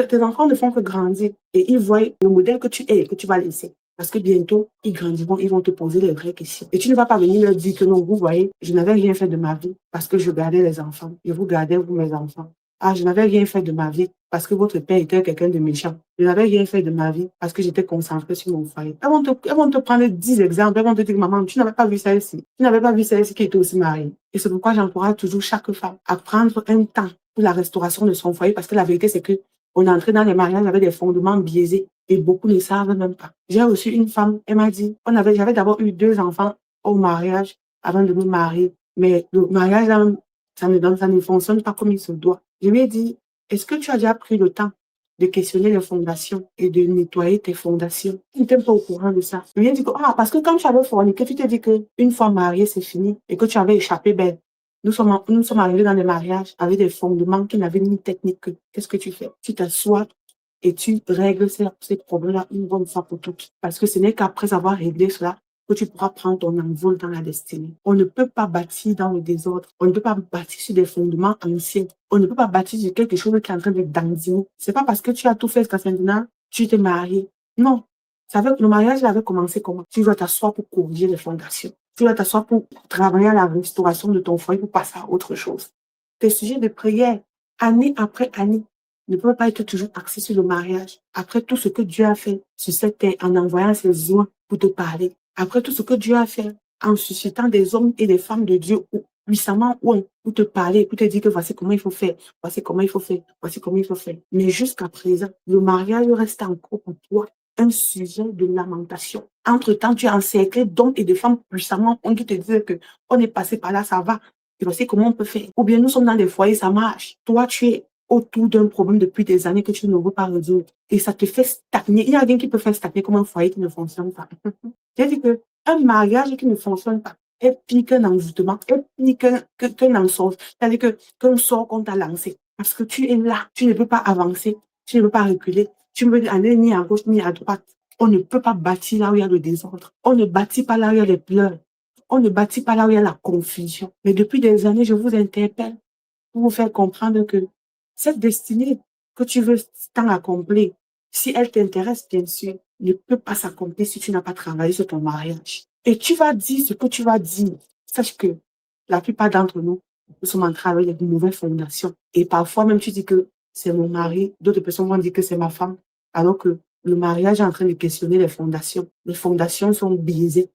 Tes enfants ne font que grandir et ils voient le modèle que tu es et que tu vas laisser. Parce que bientôt, ils grandiront, ils vont te poser les vraies questions. Et tu ne vas pas venir leur dire que non, vous voyez, je n'avais rien fait de ma vie parce que je gardais les enfants. Je vous gardais, vous, mes enfants. Ah, je n'avais rien fait de ma vie parce que votre père était quelqu'un de méchant. Je n'avais rien fait de ma vie parce que j'étais concentrée sur mon foyer. Elles vont te prendre 10 exemples. Elles vont te dire, maman, tu n'avais pas vu ça ici. Tu n'avais pas vu ça ici qui était aussi mariée. Et c'est pourquoi j'encourage toujours chaque femme à prendre un temps pour la restauration de son foyer parce que la vérité, c'est que on est entré dans les mariages avec des fondements biaisés et beaucoup ne savent même pas. J'ai reçu une femme, elle m'a dit, j'avais d'abord eu 2 enfants au mariage avant de me marier, mais le mariage, là, ça ne fonctionne pas comme il se doit. Je lui ai dit, est-ce que tu as déjà pris le temps de questionner les fondations et de nettoyer tes fondations? Tu n'étais pas au courant de ça. Je lui ai dit que, parce que quand tu avais forniqué, tu t'es dit qu'une fois mariée, c'est fini et que tu avais échappé belle. Nous sommes arrivés dans des mariages avec des fondements qui n'avaient ni technique que. Qu'est-ce que tu fais? Tu t'assois et tu règles ces problèmes-là une bonne fois pour toutes. Parce que ce n'est qu'après avoir réglé cela que tu pourras prendre ton envol dans la destinée. On ne peut pas bâtir dans le désordre. On ne peut pas bâtir sur des fondements anciens. On ne peut pas bâtir sur quelque chose qui est en train de dandiner. C'est pas parce que tu as tout fait jusqu'à maintenant, tu t'es marié. Non. Le mariage avait commencé comment? Tu dois t'asseoir pour corriger les fondations. Tu dois t'asseoir pour travailler à la restauration de ton foyer pour passer à autre chose. Tes sujets de prière, année après année, ne peuvent pas être toujours axés sur le mariage. Après tout ce que Dieu a fait sur cette terre en envoyant ses oies pour te parler. Après tout ce que Dieu a fait en suscitant des hommes et des femmes de Dieu puissamment pour te parler, pour te dire que voici comment il faut faire, voici comment il faut faire, voici comment il faut faire. Mais jusqu'à présent, le mariage reste encore pour toi un sujet de lamentation. Entre-temps, tu es encerclé d'hommes et de femmes puissamment qui te disent que on est passé par là, ça va. Et voici comment on peut faire. Ou bien nous sommes dans des foyers, ça marche. Toi, tu es autour d'un problème depuis des années que tu ne veux pas résoudre. Et ça te fait stagner. Il y a rien qui peut faire stagner comme un foyer qui ne fonctionne pas. J'ai dit que un mariage qui ne fonctionne pas est pire qu'un envoûtement, est pire qu'un mensonge. C'est-à-dire qu'un sort qu'on t'a lancé. Parce que tu es là, tu ne peux pas avancer, tu ne peux pas reculer, tu ne peux aller ni à gauche ni à droite. On ne peut pas bâtir là où il y a le désordre. On ne bâtit pas là où il y a les pleurs. On ne bâtit pas là où il y a la confusion. Mais depuis des années, je vous interpelle pour vous faire comprendre que cette destinée que tu veux tant accomplir, si elle t'intéresse, bien sûr, ne peut pas s'accomplir si tu n'as pas travaillé sur ton mariage. Et tu vas dire ce que tu vas dire. Sache que la plupart d'entre nous, nous sommes en train avec de mauvaises fondations. Et parfois même, tu dis que c'est mon mari, d'autres personnes vont dire que c'est ma femme, alors que le mariage est en train de questionner les fondations. Les fondations sont biaisées.